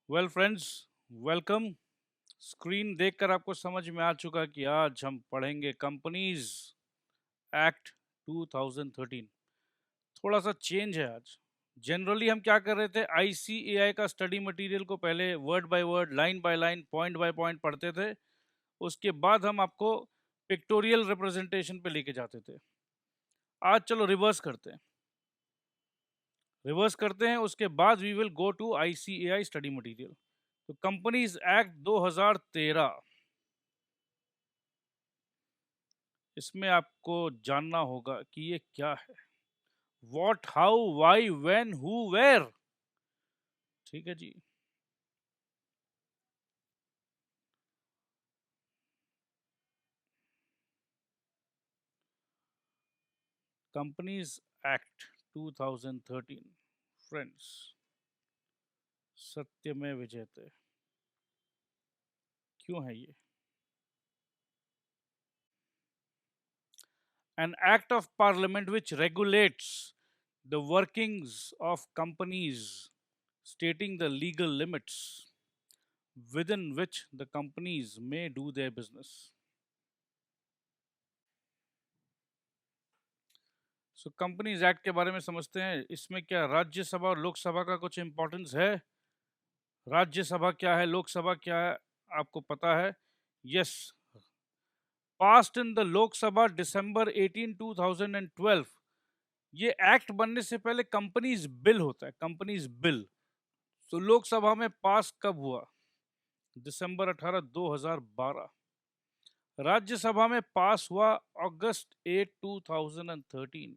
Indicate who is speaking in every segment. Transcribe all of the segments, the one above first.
Speaker 1: Well friends, welcome. Screen देखकर आपको समझ में आ चुका कि आज हम पढ़ेंगे कंपनीज एक्ट 2013। थोड़ा सा चेंज है आज। जनरली हम क्या कर रहे थे, आईसीएआई का स्टडी मटेरियल को पहले word by word, line by line, point by point पढ़ते थे। उसके बाद हम आपको पिक्टोरियल रिप्रेजेंटेशन पे लेके जाते थे। आज चलो रिवर्स करते हैं। उसके बाद we will go to ICAI study material. तो कंपनीज एक्ट 2013, इसमें आपको जानना होगा कि ये क्या है। What, how, why, when, who, where. ठीक है जी। कंपनीज एक्ट 2013, फ्रेंड्स, सत्य में विजेते क्यों है ये? An act of parliament which regulates the workings of companies, stating the legal limits within which the companies may do their business. So companies act के बारे में समझते हैं। इसमें क्या राज्यसभा और लोकसभा का कुछ इंपॉर्टेंस है? राज्यसभा क्या है, लोकसभा क्या है, आपको पता है? Yes. Passed in the Lok Sabha December 18 2012। ये एक्ट बनने से पहले कंपनीज बिल होता है, कंपनीज बिल। तो लोकसभा में पास कब हुआ? दिसंबर 18 2012। राज्यसभा में पास हुआ अगस्त 8 2013।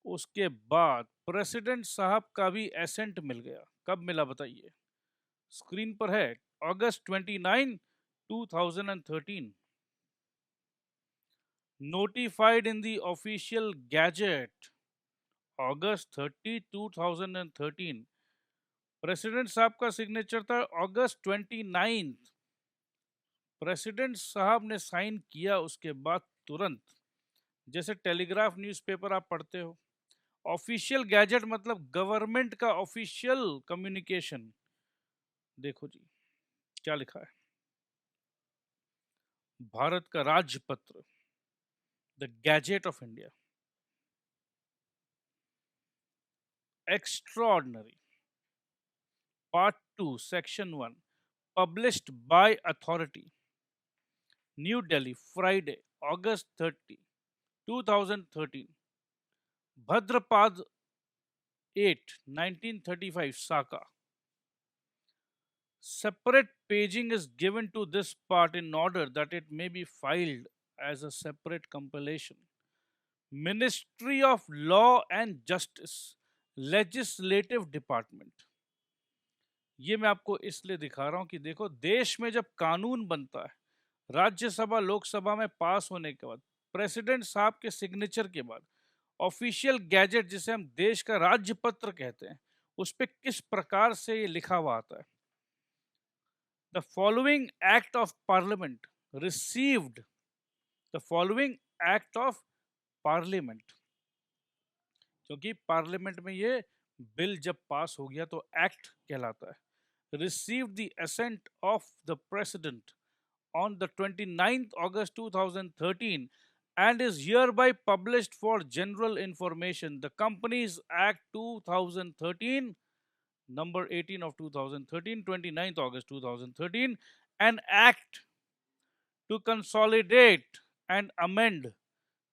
Speaker 1: उसके बाद प्रेसिडेंट साहब का भी एसेंट मिल गया। कब मिला बताइए? स्क्रीन पर है, अगस्त 29 2013। Notified in the official gazette August 30 2013। President साहब का सिग्नेचर था अगस्त 29। प्रेसिडेंट साहब ने साइन किया, उसके बाद तुरंत, जैसे टेलीग्राफ न्यूज़पेपर आप पढ़ते हो, ऑफिशियल गैजेट मतलब गवर्नमेंट का ऑफिशियल कम्युनिकेशन। देखो जी क्या लिखा है, भारत का राजपत्र, the gadget of India, extraordinary, part 2 section 1, published by authority, new Delhi, Friday, August 30 2013। भद्रपाद 8 1935, Saka. Separate paging is given to this part in order that it may be filed as a separate compilation. Ministry of Law and Justice, Legislative Department। ये मैं आपको इसलिए दिखा रहा हूं कि देखो, देश में जब कानून बनता है, राज्यसभा लोकसभा में पास होने के बाद, प्रेसिडेंट साहब के सिग्नेचर के बाद, ऑफिशियल गैजेट जिसे हम देश का राज्यपत्र कहते हैं, उस पर किस प्रकार से ये लिखा हुआ आता है। The following act of parliament received, the following act of parliament, क्योंकि पार्लियामेंट में ये बिल जब पास हो गया तो एक्ट कहलाता है। received the assent of the president on the 29th August 2013 and is hereby published for general information. The Companies Act 2013, number 18 of 2013, 29th August 2013, an act to consolidate and amend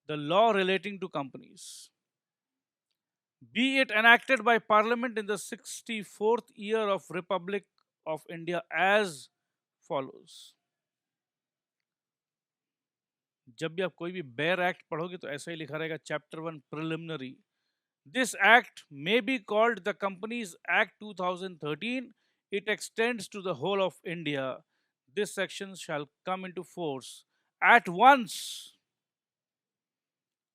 Speaker 1: the law relating to companies, be it enacted by Parliament in the 64th year of Republic of India as follows। जब भी आप कोई भी bare act पढ़ोगे तो ऐसा ही लिखा रहेगा, chapter 1 preliminary. This act may be called the companies act 2013। It extends to the whole of India. This section shall come into force at once,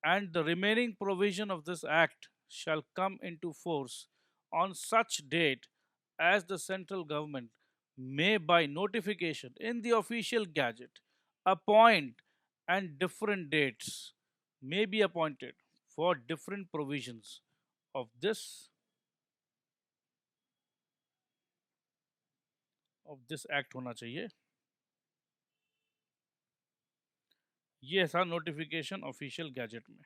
Speaker 1: and the remaining provision of this act shall come into force on such date as the central government may by notification in the official gazette appoint, and different dates may be appointed for different provisions of this of this act होना चाहिए। ये था notification official gazette में।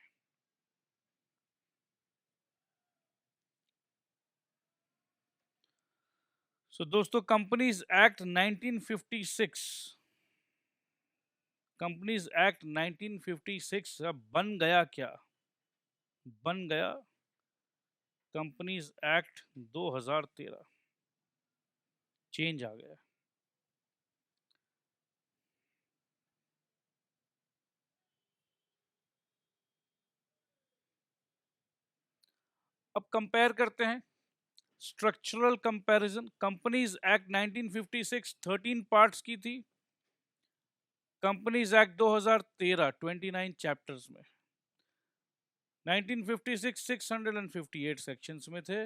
Speaker 1: सो दोस्तों, companies act 1956, companies act 1956 अब बन गया क्या? बन गया कंपनीज एक्ट 2013। चेंज आ गया। अब कंपेयर करते हैं, structural comparison. Companies act 1956 13 parts की थी, कंपनीज एक्ट 2013 29 चैप्टर्स में। 1956 658 सेक्शंस में थे।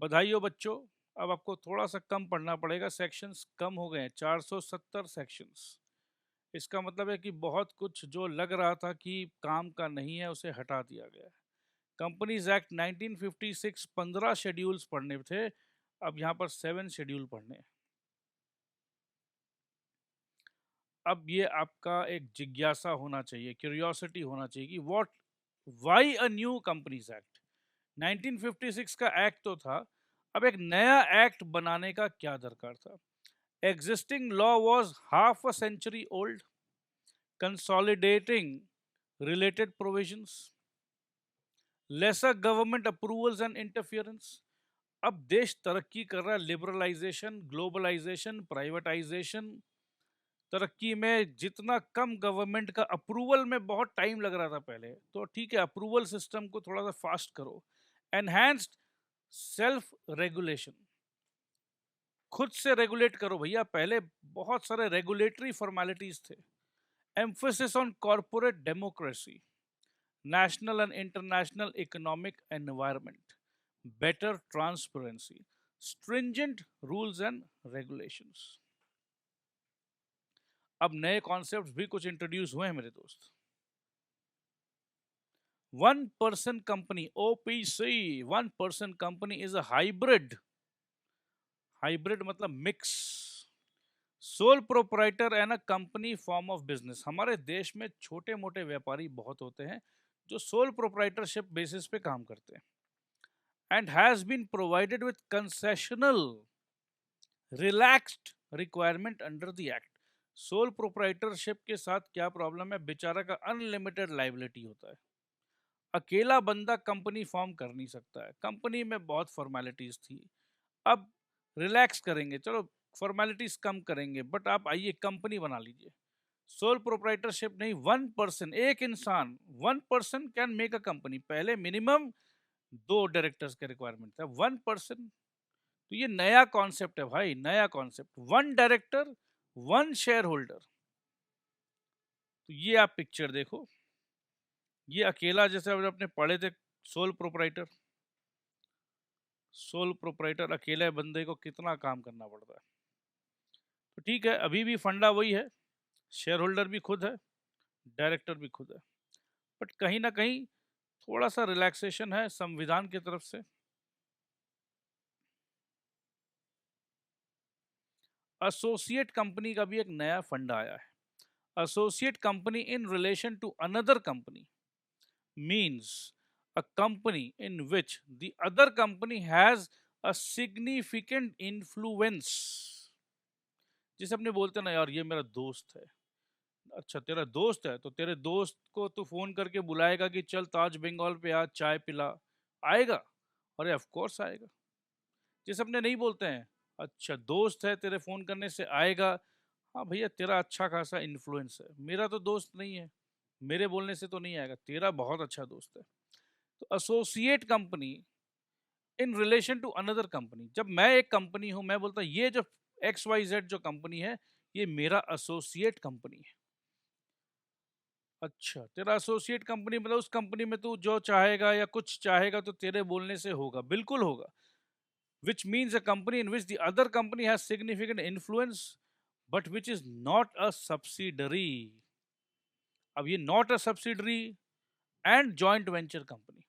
Speaker 1: बधाई हो बच्चों, अब आपको थोड़ा सा कम पढ़ना पड़ेगा, सेक्शंस कम हो गए हैं, 470 सेक्शंस। इसका मतलब है कि बहुत कुछ जो लग रहा था कि काम का नहीं है उसे हटा दिया गया है। कंपनीज एक्ट 1956 15 शेड्यूल्स पढ़ने थे, अब यहाँ पर 7 शेड्यूल पढ़ने हैं। अब ये आपका एक जिज्ञासा होना चाहिए, क्यूरियोसिटी होना चाहिए कि what, why a new companies act. 1956 का एक्ट तो था, अब एक नया एक्ट बनाने का क्या दरकार था? Existing law was half a century old, consolidating related provisions, lesser government approvals and interference। अब देश तरक्की कर रहा है, लिबरलाइजेशन, ग्लोबलाइजेशन, प्राइवेटाइजेशन। तरक्की में जितना कम गवर्नमेंट का अप्रूवल में बहुत टाइम लग रहा था पहले, तो ठीक है अप्रूवल सिस्टम को थोड़ा सा फास्ट करो। एनहांस्ड सेल्फ रेगुलेशन, खुद से रेगुलेट करो भैया, पहले बहुत सारे रेगुलेटरी फॉर्मेलिटीज थे। Emphasis on corporate democracy, national and international economic environment, better transparency, stringent rules and regulations। अब नए कॉन्सेप्ट भी कुछ इंट्रोड्यूस हुए हैं मेरे दोस्त। 1 person company, OPC, 1 person company is a hybrid. Hybrid मतलब mix, sole proprietor and a company form of business. हमारे देश में छोटे मोटे व्यापारी बहुत होते हैं जो सोल प्रोपराइटरशिप बेसिस पे काम करते हैं, and has been provided with concessional relaxed requirement under the act। Sole proprietorship के साथ क्या प्रॉब्लम है? बेचारा का अनलिमिटेड लाइबिलिटी होता है, अकेला बंदा कंपनी फॉर्म कर नहीं सकता है, कंपनी में बहुत फॉर्मेलिटीज थी, अब रिलैक्स करेंगे, चलो फॉर्मेलिटीज कम करेंगे, बट आप आइए कंपनी बना लीजिए। सोल प्रोप्राइटरशिप नहीं, 1 person, एक इंसान, 1 person can make a company. पहले मिनिमम 2 डायरेक्टर्स का रिक्वायरमेंट था, 1 person। तो ये नया कॉन्सेप्ट है भाई, नया कॉन्सेप्ट, 1 डायरेक्टर 1 शेयर होल्डर। तो ये आप पिक्चर देखो, ये अकेला, जैसे अपने पढ़े थे सोल प्रोपराइटर, सोल प्रोपराइटर अकेले बंदे को कितना काम करना पड़ता है। तो ठीक है, अभी भी फंडा वही है, शेयर होल्डर भी खुद है, डायरेक्टर भी खुद है, बट कहीं ना कहीं थोड़ा सा रिलैक्सेशन है संविधान की तरफ से। एसोसिएट कंपनी का भी एक नया फंडा आया है। Associate company in relation to another company means a company in which the other company has a significant influence। जिसे अपने बोलते हैं ना, यार ये मेरा दोस्त है। अच्छा तेरा दोस्त है, तो तेरे दोस्त को तू फोन करके बुलाएगा कि चल ताज बंगाल पे आज चाय पिला, आएगा? अरे ऑफ कोर्स आएगा। जिसे अपने नहीं बोलते हैं, अच्छा दोस्त है तेरे फोन करने से आएगा, हाँ भैया तेरा अच्छा खासा इन्फ्लुएंस है, मेरा तो दोस्त नहीं है, मेरे बोलने से तो नहीं आएगा, तेरा बहुत अच्छा दोस्त है। तो associate company in relation to another company, जब मैं एक कंपनी हूं, मैं बोलता ये जो XYZ जो कंपनी है ये मेरा एसोसिएट कंपनी है। अच्छा तेरा एसोसिएट कंपनी मतलब उस कंपनी में तू जो चाहेगा या कुछ चाहेगा तो तेरे बोलने से होगा, बिल्कुल होगा। Which means a company in which the other company has significant influence but which is not a subsidiary. अब ये not a subsidiary and joint venture company,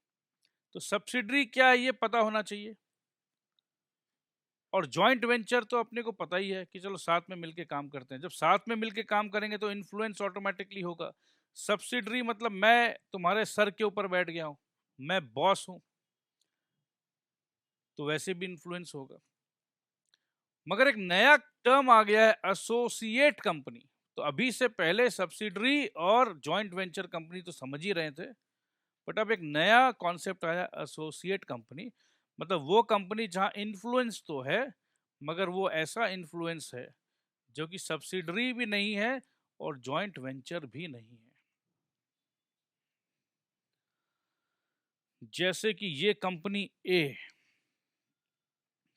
Speaker 1: तो सब्सिडरी क्या है ये पता होना चाहिए। और जॉइंट वेंचर तो अपने को पता ही है कि चलो साथ में मिलके काम करते हैं। जब साथ में मिलके काम करेंगे तो इन्फ्लुएंस ऑटोमेटिकली होगा। सब्सिडरी मतलब मैं तुम्हारे सर के ऊपर बैठ गया हूं, मैं बॉस हूं, तो वैसे भी इन्फ्लुएंस होगा। मगर एक नया टर्म आ गया है, एसोसिएट कंपनी। तो अभी से पहले सब्सिडरी और जॉइंट वेंचर कंपनी तो समझ ही रहे थे, बट अब एक नया कॉन्सेप्ट आया, एसोसिएट कंपनी। मतलब वो कंपनी जहां इन्फ्लुएंस तो है, मगर वो ऐसा इन्फ्लुएंस है जो कि सब्सिडरी भी नहीं है और जॉइंट वेंचर भी नहीं है। जैसे कि ये कंपनी ए,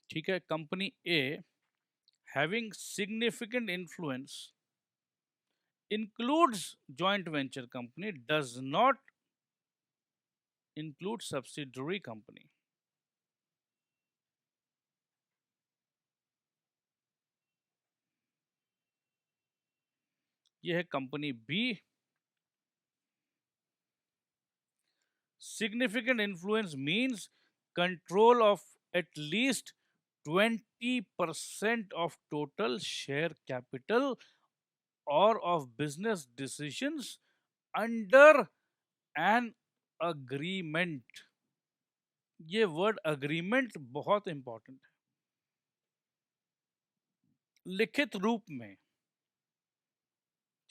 Speaker 1: ठीक है, company A having significant influence includes joint venture company, does not include subsidiary company. यह है company B. Significant influence means control of at least 20% of total share capital or of business decisions under an agreement। ये word agreement बहुत important है। लिखित रूप में,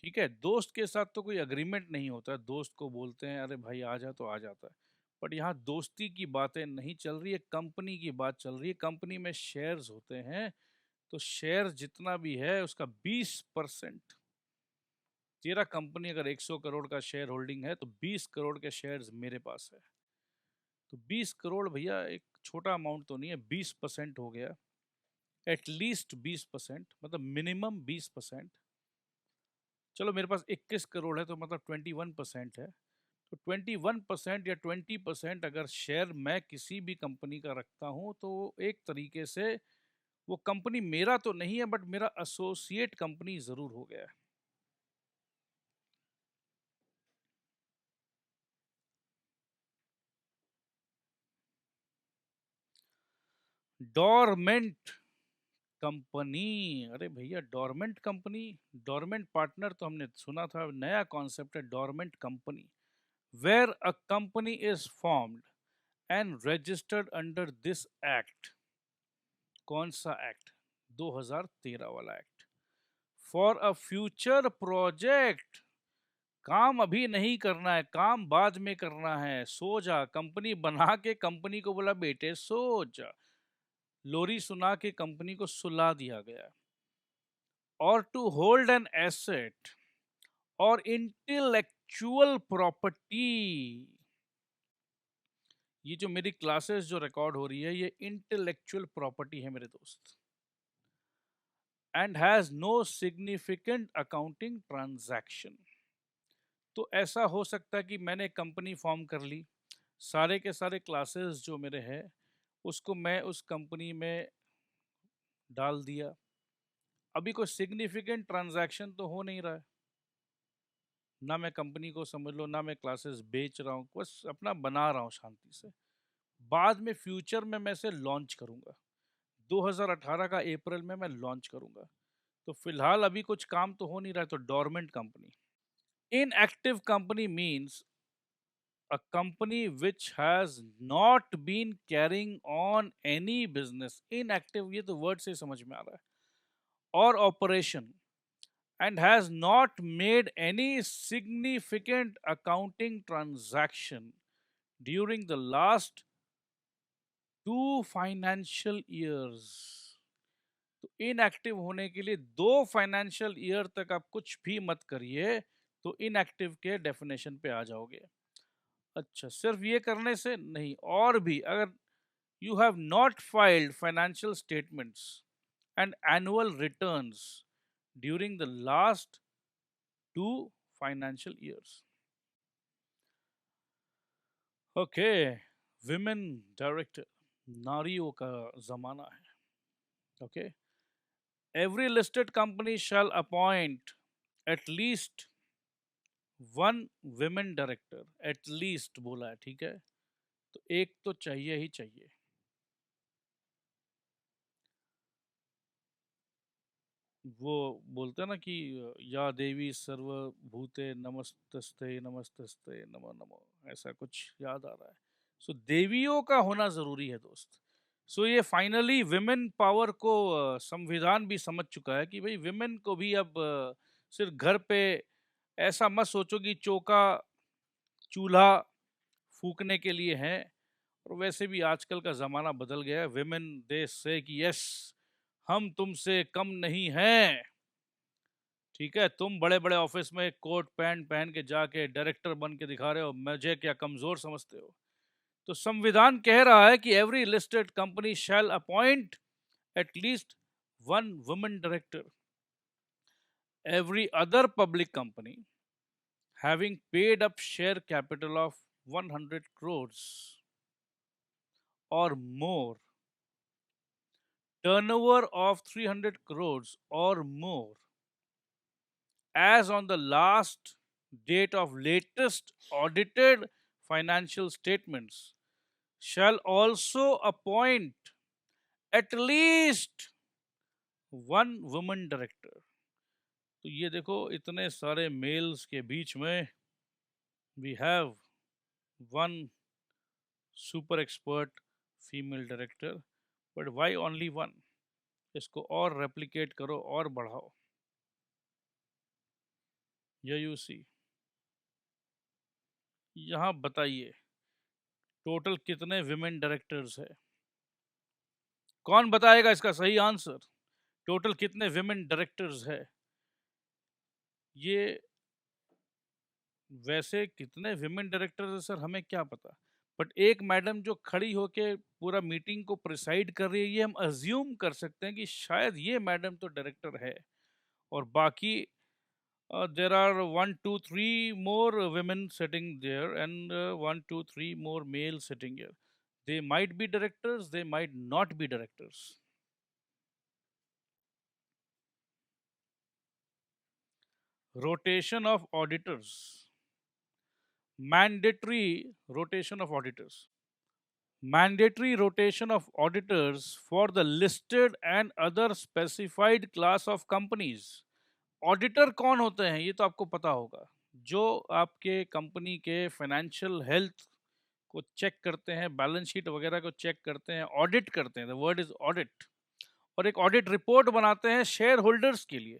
Speaker 1: ठीक है, दोस्त के साथ तो कोई अग्रीमेंट नहीं होता, दोस्त को बोलते हैं अरे भाई आ जा तो आ जाता है। बट यहाँ दोस्ती की बातें नहीं चल रही है, कंपनी की बात चल रही है। कंपनी में शेयर्स होते हैं, तो शेयर जितना भी है उसका 20%। तेरा कंपनी अगर 100 करोड़ का शेयर होल्डिंग है तो 20 करोड़ के शेयर्स मेरे पास है। तो 20 करोड़ भैया एक छोटा अमाउंट तो नहीं है, 20% हो गया। एटलीस्ट 20%, मतलब मिनिमम 20%। चलो मेरे पास 21 करोड़ है तो मतलब 21% है। तो 21% या 20% अगर शेयर मैं किसी भी कंपनी का रखता हूं तो एक तरीके से वो कंपनी मेरा तो नहीं है, बट मेरा एसोसिएट कंपनी जरूर हो गया है। डोरमेंट कंपनी, अरे भैया डोरमेंट कंपनी, डोरमेंट पार्टनर तो हमने सुना था, नया कॉन्सेप्ट है dormant company. Where a company is formed and registered under this act. कौन सा एक्ट? 2013 वाला act. For a future project. काम अभी नहीं करना है, काम बाद में करना है, सो जा। कंपनी बना के कंपनी को बोला बेटे सो जा, लोरी सुना के कंपनी को सुला दिया गया। और टू होल्ड एन एसेट और इंटेलेक्चुअल प्रॉपर्टी। ये जो मेरी क्लासेस जो रिकॉर्ड हो रही है ये इंटेलेक्चुअल प्रॉपर्टी है मेरे दोस्त। And has no significant accounting transaction. तो ऐसा हो सकता है कि मैंने कंपनी फॉर्म कर ली, सारे के सारे क्लासेस जो मेरे हैं उसको मैं उस कंपनी में डाल दिया। अभी कोई सिग्निफिकेंट ट्रांजैक्शन तो हो नहीं रहा है, ना मैं कंपनी को समझ लो, ना मैं क्लासेस बेच रहा हूँ, बस अपना बना रहा हूँ शांति से। बाद में फ्यूचर में मैं इसे लॉन्च करूँगा, 2018 का अप्रैल में मैं लॉन्च करूँगा। तो फिलहाल अभी कुछ काम तो हो नहीं रहा है, तो dormant company. Inactive company means a company which has not been carrying on any business। inactive ये तो वर्ड से समझ में आ रहा है। और operation and has not made any significant accounting transaction during the last 2 financial years। तो inactive होने के लिए 2 फाइनेंशियल ईयर तक आप कुछ भी मत करिए तो इनएक्टिव के डेफिनेशन पे आ जाओगे। अच्छा, सिर्फ ये करने से नहीं, और भी अगर you have not filed financial statements and annual returns during the last 2 financial years। Okay, women director, नारियों का जमाना है। Okay, every listed company shall appoint at least 1 women director. At least बोला है, ठीक है, तो एक तो चाहिए ही चाहिए। वो बोलते हैं ना कि या देवी सर्वभूते नमस्तस्ते नमस्तस्ते नमो नमो, ऐसा कुछ याद आ रहा है। सो देवियों का होना जरूरी है दोस्त। सो ये फाइनली विमेन पावर को संविधान भी समझ चुका है कि भाई विमेन को भी अब सिर्फ घर पे ऐसा मत सोचो कि चौका चूल्हा फूकने के लिए है। और वैसे भी आजकल का ज़माना बदल गया है। विमेन देश से कि यस, हम तुमसे कम नहीं हैं। ठीक है, तुम बड़े बड़े ऑफिस में कोट पैंट पहन के जाके डायरेक्टर बन के दिखा रहे हो, मुझे क्या कमज़ोर समझते हो? तो संविधान कह रहा है कि every listed company shall appoint at least one women director. Every other public company having paid up share capital of 100 crores or more, turnover of 300 crores or more, as on the last date of latest audited financial statements, shall also appoint at least one woman director. तो ये देखो, इतने सारे mails के बीच में we have one super expert female director, but why only one? इसको और रेप्लिकेट करो और बढ़ाओ। ये यू सी, यहाँ बताइए टोटल कितने विमेन डायरेक्टर्स है? कौन बताएगा इसका सही आंसर? टोटल कितने विमेन डायरेक्टर्स है? ये वैसे कितने विमेन डायरेक्टर्स है सर, हमें क्या पता। बट एक मैडम जो खड़ी होके पूरा मीटिंग को प्रिसाइड कर रही है, ये हम अज्यूम कर सकते हैं कि शायद ये मैडम तो डायरेक्टर है। और बाकी there are 1 2 3 more women sitting there, and 1 2 3 more males sitting here. They might be directors, they might not be directors. Rotation of auditors. Mandatory rotation of auditors. Mandatory rotation of auditors for the listed and other specified class of companies. Auditor कौन होते हैं ये तो आपको पता होगा, जो आपके कंपनी के फाइनेंशियल हेल्थ को चेक करते हैं, बैलेंस शीट वगैरह को चेक करते हैं, ऑडिट करते हैं। The word is audit. और एक ऑडिट रिपोर्ट बनाते हैं शेयर होल्डर्स के लिए।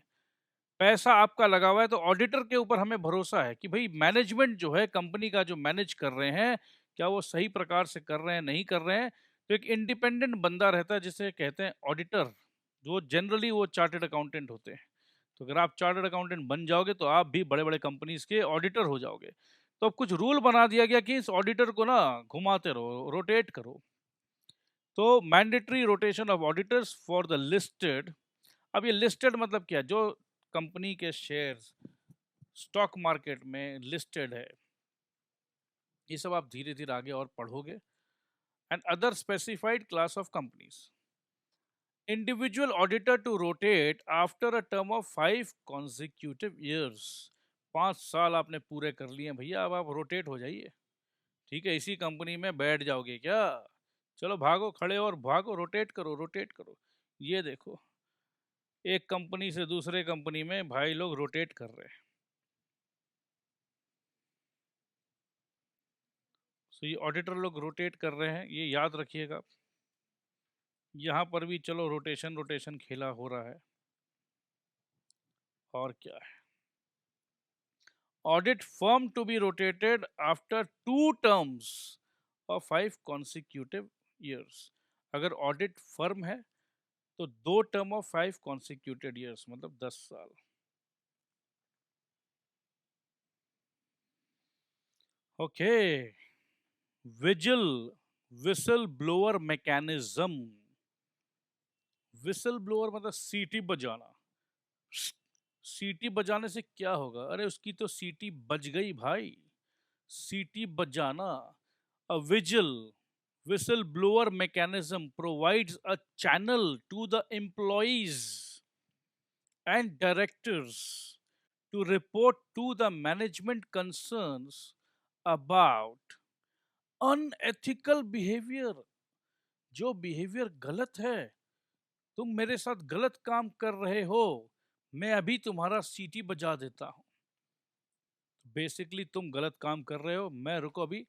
Speaker 1: पैसा आपका लगा हुआ है तो ऑडिटर के ऊपर हमें भरोसा है कि भाई मैनेजमेंट जो है कंपनी का, जो मैनेज कर रहे हैं, क्या वो सही प्रकार से कर रहे हैं, नहीं कर रहे हैं। तो एक इंडिपेंडेंट बंदा रहता है जिसे कहते हैं ऑडिटर, जो जनरली वो चार्टर्ड अकाउंटेंट होते हैं। तो अगर आप चार्टर्ड अकाउंटेंट बन जाओगे तो आप भी बड़े बड़े कंपनीज के ऑडिटर हो जाओगे। तो अब कुछ रूल बना दिया गया कि इस ऑडिटर को ना घुमाते रहो, रोटेट करो। तो mandatory rotation of auditors for the listed. अब ये लिस्टेड मतलब क्या? जो कंपनी के शेयर्स स्टॉक मार्केट में लिस्टेड है। ये सब आप धीरे धीरे आगे और पढ़ोगे। And other specified class of companies. Individual auditor to rotate after a term of 5 consecutive years। 5 साल आपने पूरे कर लिए भैया, अब आप रोटेट हो जाइए। ठीक है, इसी कंपनी में बैठ जाओगे क्या? चलो भागो, खड़े और भागो, रोटेट करो, रोटेट करो। ये देखो, एक कंपनी से दूसरे कंपनी में भाई लोग रोटेट कर रहे हैं। तो ये ऑडिटर लोग रोटेट कर रहे हैं, ये याद रखिएगा। यहाँ पर भी चलो रोटेशन रोटेशन खेला हो रहा है। और क्या है? Audit firm to be rotated after 2 terms of 5 consecutive years। अगर ऑडिट फर्म है तो 2 term of 5 consecutive years, मतलब 10 साल। Okay. Vigil, whistle blower mechanism. Whistle blower मतलब सीटी बजाना। सीटी बजाने से क्या होगा? अरे उसकी तो सीटी बज गई भाई। सीटी बजाना। अ vigil, whistle blower mechanism provides a channel to the employees and directors to report to the management concerns about unethical behavior। जो बिहेवियर गलत है, तुम मेरे साथ गलत काम कर रहे हो, मैं अभी तुम्हारा सीटी बजा देता हूं। बेसिकली तुम गलत काम कर रहे हो, मैं रुको अभी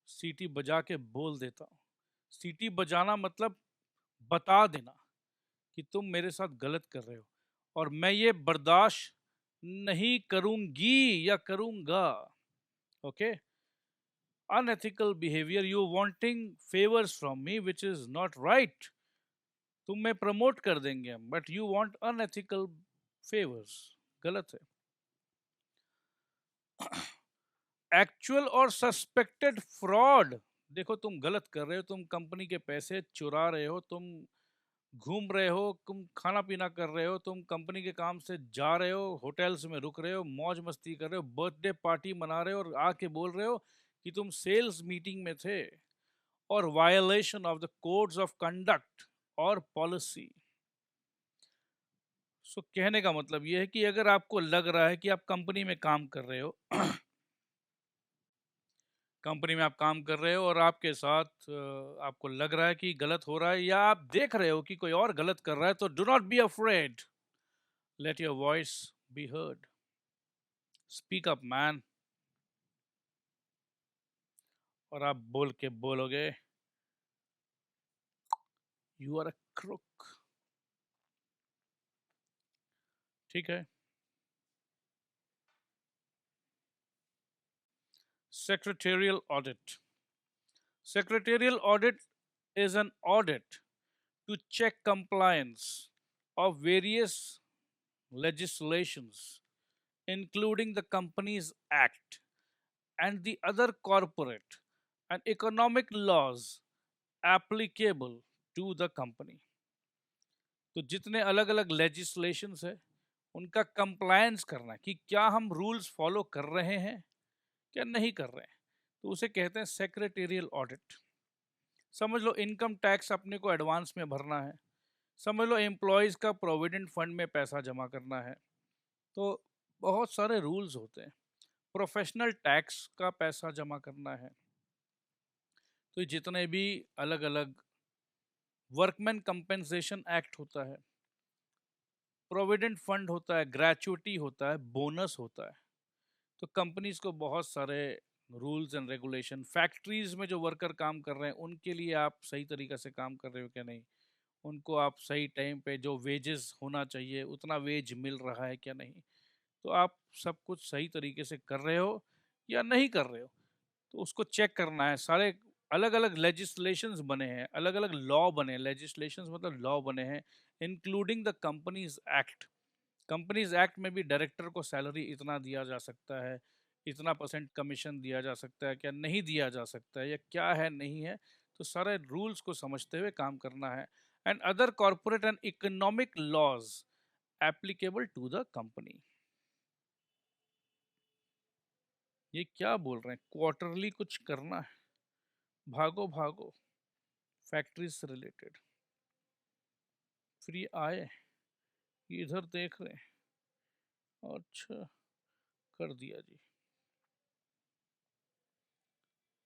Speaker 1: सीटी बजा के बोल देता हूं। सीटी बजाना मतलब बता देना कि तुम मेरे साथ गलत कर रहे हो और मैं ये बर्दाश्त नहीं करूंगी या करूंगा। Okay, unethical behavior, you wanting favors from me which is not right। तुम में प्रमोट कर देंगे हम, but you want unethical favours, गलत है। एक्चुअल और सस्पेक्टेड फ्रॉड, देखो तुम गलत कर रहे हो, तुम कंपनी के पैसे चुरा रहे हो, तुम घूम रहे हो, तुम खाना पीना कर रहे हो, तुम कंपनी के काम से जा रहे हो, होटल्स में रुक रहे हो, मौज मस्ती कर रहे हो, बर्थडे पार्टी मना रहे हो और आके बोल रहे हो कि तुम सेल्स मीटिंग में थे, और violation of the codes of conduct और पॉलिसी। सो कहने का मतलब यह है कि अगर आपको लग रहा है कि आप कंपनी में काम कर रहे हो कंपनी में आप काम कर रहे हो और आपके साथ आपको लग रहा है कि गलत हो रहा है, या आप देख रहे हो कि कोई और गलत कर रहा है, तो do not be afraid, let your voice be heard, speak up man. और आप बोल के बोलोगे यू आर अ क्रुक। ठीक है। Secretarial audit. Secretarial audit is an audit to check compliance of various legislations, including the Companies Act and the other corporate and economic laws applicable to the company। तो जितने अलग अलग legislations है उनका compliance करना है कि क्या हम रूल्स फॉलो कर रहे हैं क्या नहीं कर रहे हैं, तो उसे कहते हैं सेक्रेटेरियल ऑडिट। समझ लो इनकम टैक्स अपने को एडवांस में भरना है, समझ लो एम्प्लॉयज़ का प्रोविडेंट फंड में पैसा जमा करना है, तो बहुत सारे रूल्स होते हैं। प्रोफेशनल टैक्स का पैसा जमा करना है, तो जितने भी अलग अलग, वर्कमैन कंपेंसेशन एक्ट होता है, प्रोविडेंट फंड होता है, ग्रेचुटी होता है, बोनस होता है, तो कंपनीज को बहुत सारे रूल्स एंड रेगुलेशन, फैक्ट्रीज में जो वर्कर काम कर रहे हैं उनके लिए आप सही तरीक़े से काम कर रहे हो क्या नहीं, उनको आप सही टाइम पे जो वेजेस होना चाहिए उतना वेज मिल रहा है क्या नहीं, तो आप सब कुछ सही तरीके से कर रहे हो या नहीं कर रहे हो, तो उसको चेक करना है। सारे अलग अलग लेजिस्लेशंस बने हैं, अलग अलग लॉ बने हैं, लेजिस्लेशंस मतलब लॉ बने हैं, including the companies act. Companies act में भी डायरेक्टर को सैलरी इतना दिया जा सकता है, इतना परसेंट कमीशन दिया जा सकता है क्या नहीं दिया जा सकता है, या क्या है नहीं है, तो सारे रूल्स को समझते हुए काम करना है। And other corporate and economic laws applicable to the company. ये क्या बोल रहे हैं, क्वार्टरली कुछ करना है, भागो भागो, फैक्ट्री से रिलेटेड। फिर ये आए, ये इधर देख रहे हैं, अच्छा कर दिया जी।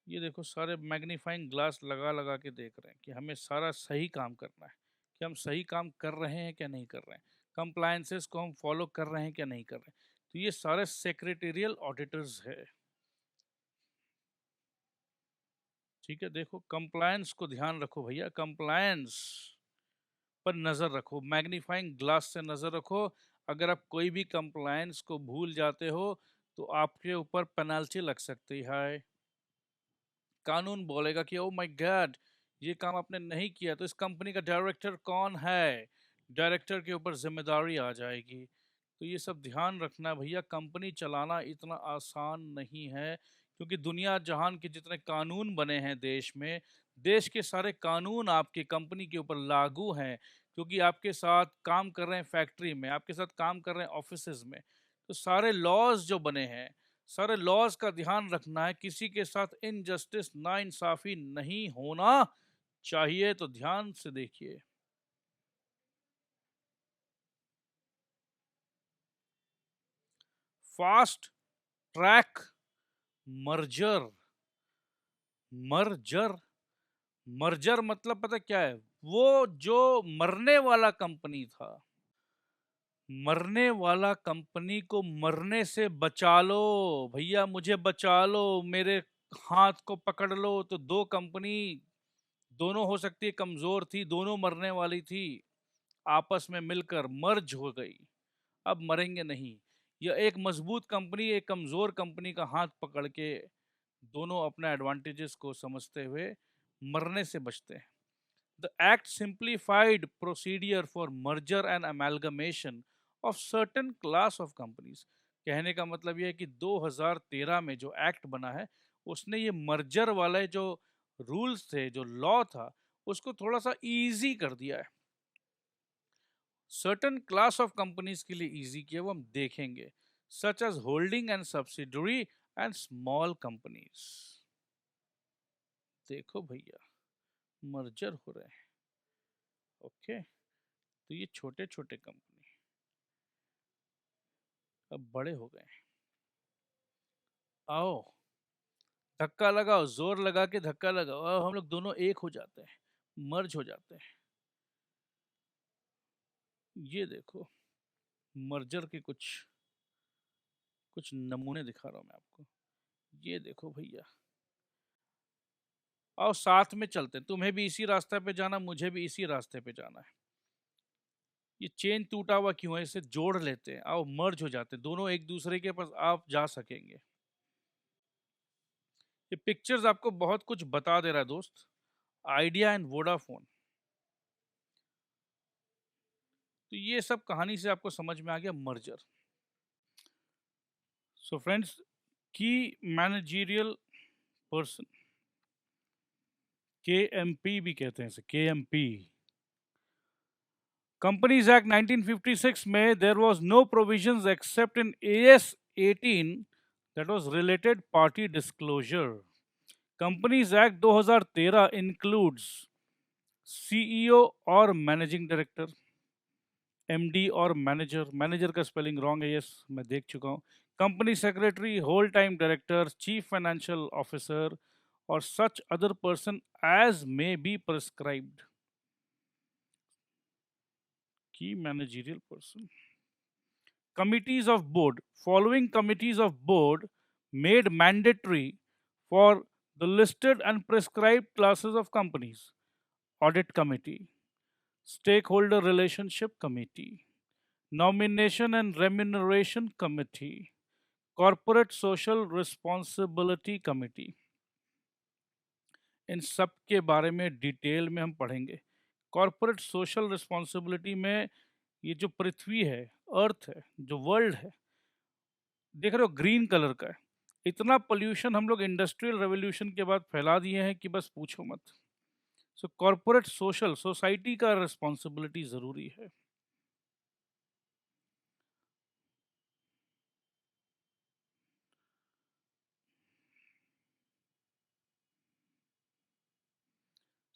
Speaker 1: ये देखो सारे मैग्नीफाइंग ग्लास लगा लगा के देख रहे हैं कि हमें सारा सही काम करना है, कि हम सही काम कर रहे हैं क्या नहीं कर रहे हैं, कंप्लायंसेस को हम फॉलो कर रहे हैं क्या नहीं कर रहे हैं, तो ये सारे सेक्रेटेरियल ऑडिटर्स है। ठीक है, देखो कंप्लायंस को ध्यान रखो भैया, कंप्लायंस पर नज़र रखो, मैग्नीफाइंग ग्लास से नज़र रखो। अगर आप कोई भी कंप्लायंस को भूल जाते हो तो आपके ऊपर पेनल्टी लग सकती है। कानून बोलेगा कि ओ माय गॉड ये काम आपने नहीं किया, तो इस कंपनी का डायरेक्टर कौन है, डायरेक्टर के ऊपर जिम्मेदारी आ जाएगी। तो ये सब ध्यान रखना भैया, कंपनी चलाना इतना आसान नहीं है, क्योंकि दुनिया जहान के जितने कानून बने हैं देश में, देश के सारे कानून आपके कंपनी के ऊपर लागू हैं, क्योंकि आपके साथ काम कर रहे हैं फैक्ट्री में, आपके साथ काम कर रहे हैं ऑफिसेज में, तो सारे लॉज जो बने हैं, सारे लॉज का ध्यान रखना है, किसी के साथ इनजस्टिस, नाइंसाफी नहीं होना चाहिए, तो ध्यान से देखिए। Fast track merger, merger, merger मतलब पता क्या है, वो जो मरने वाला कंपनी था, मरने वाला कंपनी को मरने से बचा लो। भैया मुझे बचा लो, मेरे हाथ को पकड़ लो। तो दो कंपनी दोनों हो सकती है कमजोर थी, दोनों मरने वाली थी, आपस में मिलकर मर्ज हो गई, अब मरेंगे नहीं। या एक मजबूत कंपनी एक कमजोर कंपनी का हाथ पकड़ के दोनों अपना एडवांटेजेस को समझते हुए मरने से बचते हैं। The act simplified procedure for merger and amalgamation of certain class of companies। कहने का मतलब यह है कि 2013 में जो एक्ट बना है उसने ये मर्जर वाले जो रूल्स थे, जो लॉ था, उसको थोड़ा सा इजी कर दिया है। सर्टन क्लास ऑफ कंपनीज के लिए इजी किया, वो हम देखेंगे, such as holding and subsidiary and small companies. देखो भैया, मर्जर हो रहे हैं, ओके। तो ये छोटे छोटे कंपनी अब बड़े हो गए हैं। आओ धक्का लगाओ, जोर लगा के धक्का लगाओ, और हम लोग दोनों एक हो जाते हैं, मर्ज हो जाते हैं। ये देखो, मर्जर के कुछ कुछ नमूने दिखा रहा हूं मैं आपको। ये देखो भैया, आओ साथ में चलते हैं, तुम्हें भी इसी रास्ते पे जाना, मुझे भी इसी रास्ते पे जाना है। ये चेन टूटा हुआ क्यों है, इसे जोड़ लेते हैं, आओ मर्ज हो जाते हैं, दोनों एक दूसरे के पास आप जा सकेंगे। ये पिक्चर्स आपको बहुत कुछ बता दे रहा है दोस्त। आइडिया एंड वोडाफोन, तो ये सब कहानी से आपको समझ में आ गया मर्जर। सो फ्रेंड्स, की मैनेजरियल पर्सन, KMP भी कहते हैं इसे, KMP, कंपनीज एक्ट 1956 में there was no provisions except in AS 18 that was related party disclosure. Companies act 2013 includes CEO और मैनेजिंग डायरेक्टर, MD और मैनेजर, मैनेजर का स्पेलिंग रॉन्ग है, यस मैं देख चुका हूँ, company secretary, whole time director, chief financial officer और such other person as may be prescribed. की managerial person, committees of board, following committees of board made mandatory for the listed and prescribed classes of companies: audit committee, stakeholder relationship committee, nomination and remuneration committee, corporate social responsibility committee। इन सब के बारे में detail में हम पढ़ेंगे। Corporate social responsibility में ये जो पृथ्वी है, अर्थ है, जो वर्ल्ड है, देख रहे हो ग्रीन कलर का है। इतना पोल्यूशन हम लोग इंडस्ट्रियल रेवोल्यूशन के बाद फैला दिए हैं कि बस पूछो मत। सो कॉरपोरेट सोशल, सोसाइटी का रिस्पॉन्सिबिलिटी जरूरी है।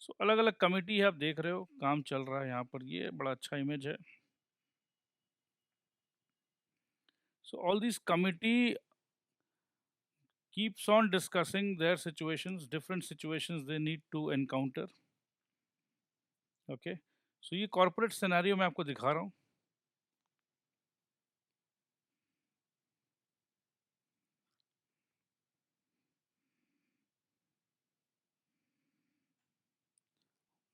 Speaker 1: सो अलग अलग कमिटी है, आप देख रहे हो काम चल रहा है यहाँ पर, ये बड़ा अच्छा इमेज है। So all this committee keeps on discussing their situations, different situations they need to encounter, okay। सो ये कॉर्पोरेट सिनेरियो मैं आपको दिखा रहा हूँ।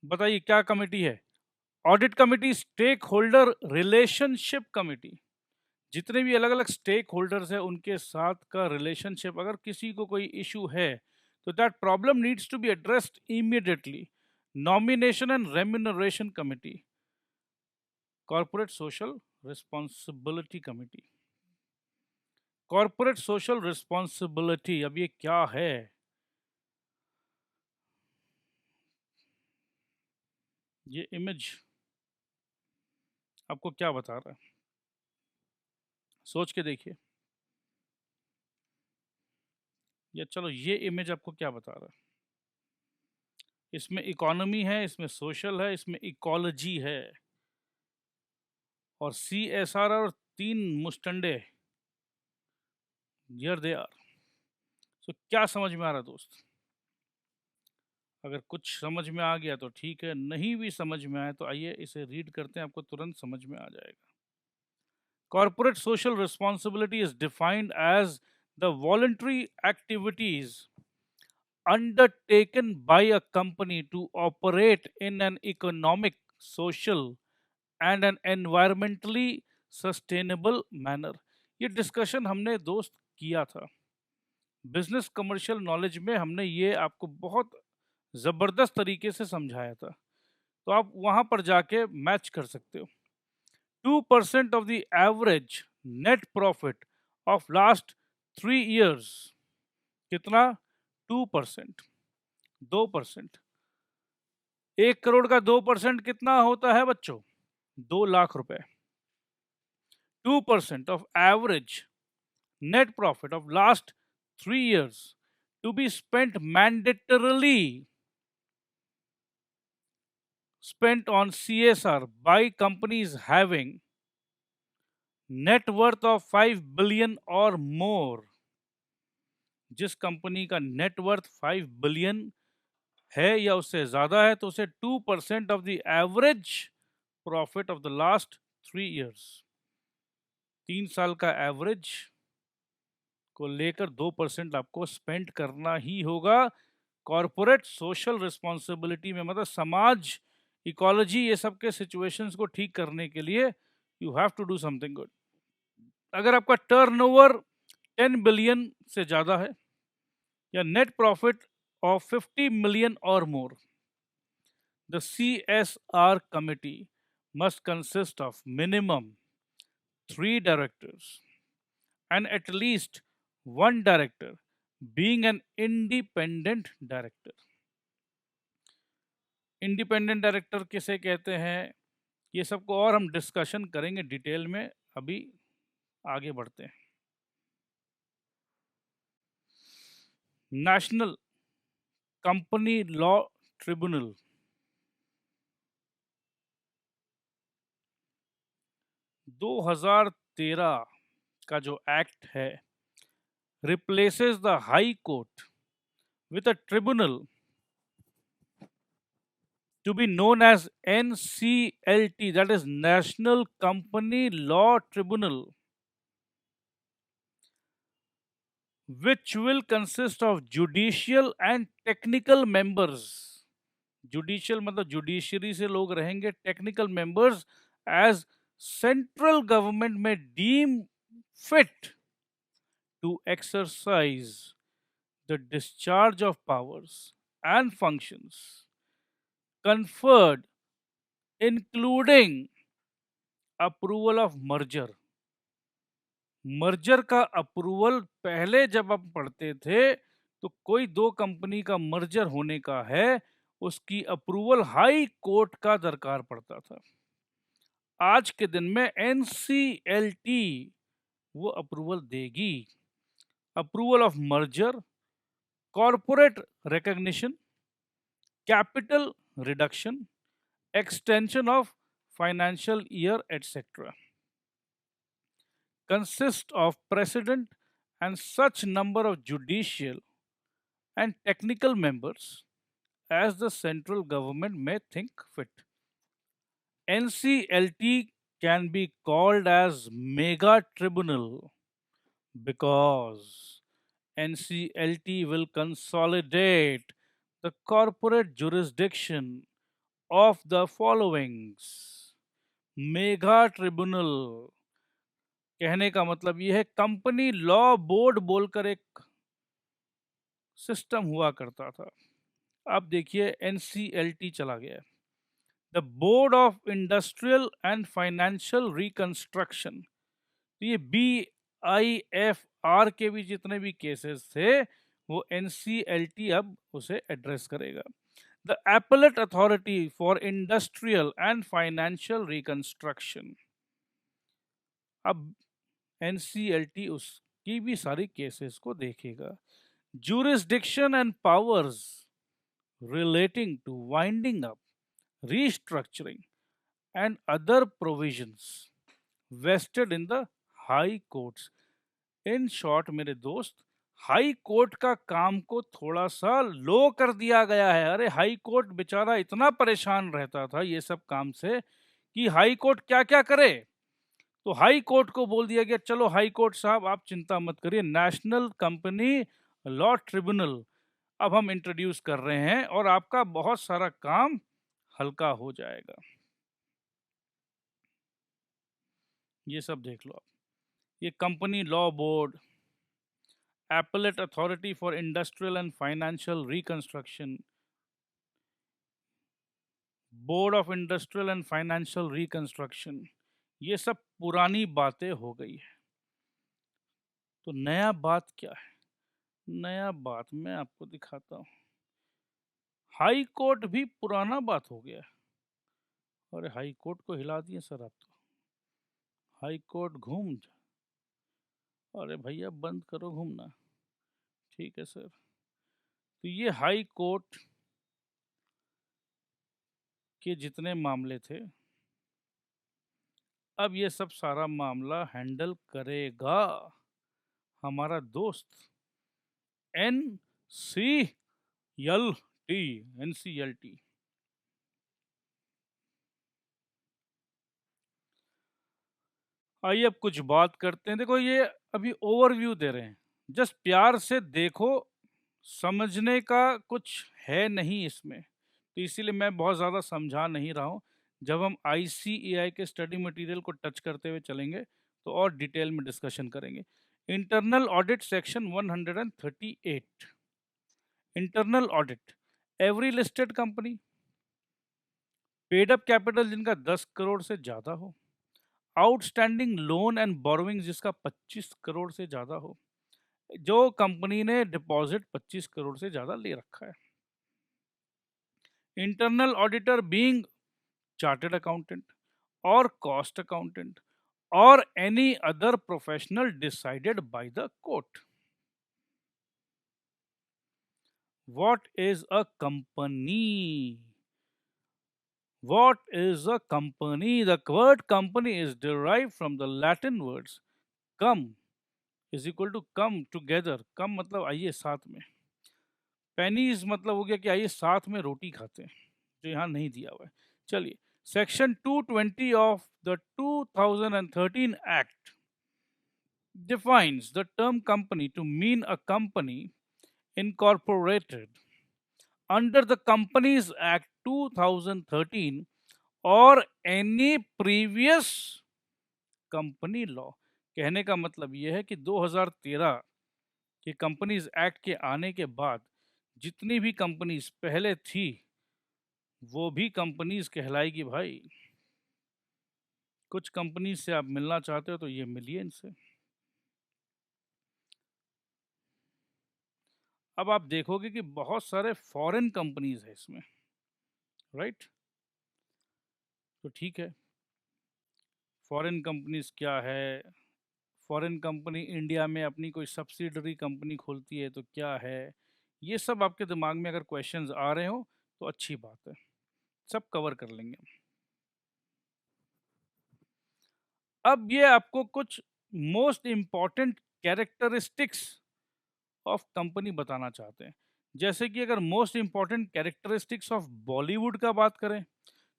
Speaker 1: बताइए क्या कमिटी है? Audit committee, stakeholder relationship committee, जितने भी अलग अलग स्टेक होल्डर्स हैं उनके साथ का रिलेशनशिप, अगर किसी को कोई इशू है तो that problem needs to be addressed immediately. Nomination and remuneration committee, corporate social responsibility committee. Corporate social responsibility, अब ये क्या है? ये इमेज आपको क्या बता रहा है, सोच के देखिए। या चलो ये इमेज आपको क्या बता रहा है? इसमें इकोनॉमी है, इसमें सोशल है, इसमें इकोलॉजी है, और CSR और तीन मुस्टंडे, हियर दे आर। सो क्या समझ में आ रहा है दोस्त? अगर कुछ समझ में आ गया तो ठीक है, नहीं भी समझ में आए तो आइए इसे रीड करते हैं, आपको तुरंत समझ में आ जाएगा। Corporate social responsibility is defined as the voluntary activities undertaken by a company to operate in an economic, social, and an environmentally sustainable manner. ये डिस्कशन हमने दोस्त किया था। बिजनेस कमर्शियल नॉलेज में हमने ये आपको बहुत ज़बरदस्त तरीके से समझाया था, तो आप वहाँ पर जाके मैच कर सकते हो। 2% of the average net profit of last 3 years, कितना? 2%, 2%। 1 करोड़ का 2% कितना होता है बच्चों? 2 लाख रुपए। 2% of average net profit of last 3 years to be spent mandatorily spent on CSR by companies having net worth of 5 billion or more। जिस company का net worth 5 billion है या उससे ज्यादा है तो उसे 2% of the average profit of the last 3 years, 3 साल का एवरेज को लेकर 2% आपको स्पेंड करना ही होगा। कॉरपोरेट सोशल रिस्पॉन्सिबिलिटी में मतलब समाज, इकोलॉजी, ये सब के सिचुएशंस को ठीक करने के लिए you have to do something good. अगर आपका टर्नओवर 10 बिलियन से ज़्यादा है या net profit of 50 million or more, the CSR committee must consist of minimum 3 directors and at least 1 director being an independent director। Independent director किसे कहते हैं, ये सबको और हम डिस्कशन करेंगे डिटेल में। अभी आगे बढ़ते हैं। नेशनल कंपनी लॉ ट्रिब्यूनल 2013 का जो एक्ट है replaces the high court with a tribunal to be known as NCLT, that is National Company Law Tribunal, which will consist of judicial and technical members। Judicial मतलब judiciary से लोग रहेंगे, technical members as central government में deem fit to exercise the discharge of powers and functions conferred including approval of merger. Merger का approval पहले जब आप पढ़ते थे तो कोई 2 कंपनी का मर्जर होने का है, उसकी अप्रूवल हाई कोर्ट का दरकार पड़ता था। आज के दिन में NCLT वो अप्रूवल देगी। Approval of merger, corporate recognition, capital reduction, extension of financial year, etc. consist of president and such number of judicial and technical members as the central government may think fit. NCLT can be called as mega tribunal because NCLT will consolidate the corporate jurisdiction of the followings। Mega tribunal कहने का मतलब ये है, company law board बोलकर एक system हुआ करता था, अब देखिए NCLT चला गया। The board of industrial and financial reconstruction, तो ये BIFR के भी जितने भी केसेस थे वो NCLT अब उसे एड्रेस करेगा। The Appellate Authority for Industrial and Financial Reconstruction, अब NCLT उसकी भी सारी केसेस को देखेगा। Jurisdiction and powers relating to winding up, restructuring and other provisions vested in the high courts। In short मेरे दोस्त, हाई कोर्ट का काम को थोड़ा सा लो कर दिया गया है। अरे हाई कोर्ट बेचारा इतना परेशान रहता था ये सब काम से कि हाई कोर्ट क्या क्या करे, तो हाई कोर्ट को बोल दिया गया, चलो हाई कोर्ट साहब आप चिंता मत करिए, नेशनल कंपनी लॉ ट्रिब्यूनल अब हम इंट्रोड्यूस कर रहे हैं और आपका बहुत सारा काम हल्का हो जाएगा। ये सब देख लो आप, ये company law board, appellate authority for industrial and financial reconstruction, board of industrial and financial reconstruction, ये सब पुरानी बातें हो गई है। तो नया बात क्या है? नया बात मैं आपको दिखाता हूँ। हाई कोर्ट भी पुराना बात हो गया। अरे हाई कोर्ट को हिला दिए सर आप तो, हाई कोर्ट घूम जा। अरे भैया बंद करो घूमना। ठीक है सर। तो ये हाई कोर्ट के जितने मामले थे, अब ये सब सारा मामला हैंडल करेगा हमारा दोस्त NCLT। आइए अब कुछ बात करते हैं। देखो ये अभी ओवरव्यू दे रहे हैं, जस्ट प्यार से देखो, समझने का कुछ है नहीं इसमें, तो इसीलिए मैं बहुत ज़्यादा समझा नहीं रहा हूँ। जब हम ICAI के स्टडी मटेरियल को टच करते हुए चलेंगे तो और डिटेल में डिस्कशन करेंगे। Internal audit section 138, internal audit, every listed company, paid up capital जिनका 10 करोड़ से ज़्यादा हो, आउटस्टैंडिंग लोन एंड बोरोइंग जिसका 25 करोड़ से ज़्यादा हो, जो कंपनी ने डिपॉजिट 25 करोड़ से ज़्यादा ले रखा है। Internal auditor being chartered accountant और cost accountant or any other professional decided by the court. What is a company? What is a company? The word company is derived from the Latin words come is equal to come together. come मतलब आइए साथ में, pennies मतलब हो गया कि आइए साथ में रोटी खाते हैं, जो यहाँ नहीं दिया हुआ है। चलिए, section 220 of the 2013 Act defines the term company to mean a company incorporated under the Companies Act 2013 or any previous company law. कहने का मतलब यह है कि 2013 के कंपनीज एक्ट के आने के बाद जितनी भी कंपनीज पहले थी वो भी कंपनीज कहलाएगी भाई। कुछ कंपनीज से आप मिलना चाहते हो तो ये मिलिए इनसे। अब आप देखोगे कि बहुत सारे फॉरेन कंपनीज है इसमें, राइट? तो ठीक है, फॉरेन कंपनीज क्या है? फॉरेन कंपनी इंडिया में अपनी कोई सब्सिडरी कंपनी खोलती है तो क्या है? ये सब आपके दिमाग में अगर क्वेश्चंस आ रहे हो तो अच्छी बात है, सब कवर कर लेंगे। अब ये आपको कुछ most important characteristics of company बताना चाहते हैं। जैसे कि अगर most important characteristics of Bollywood का बात करें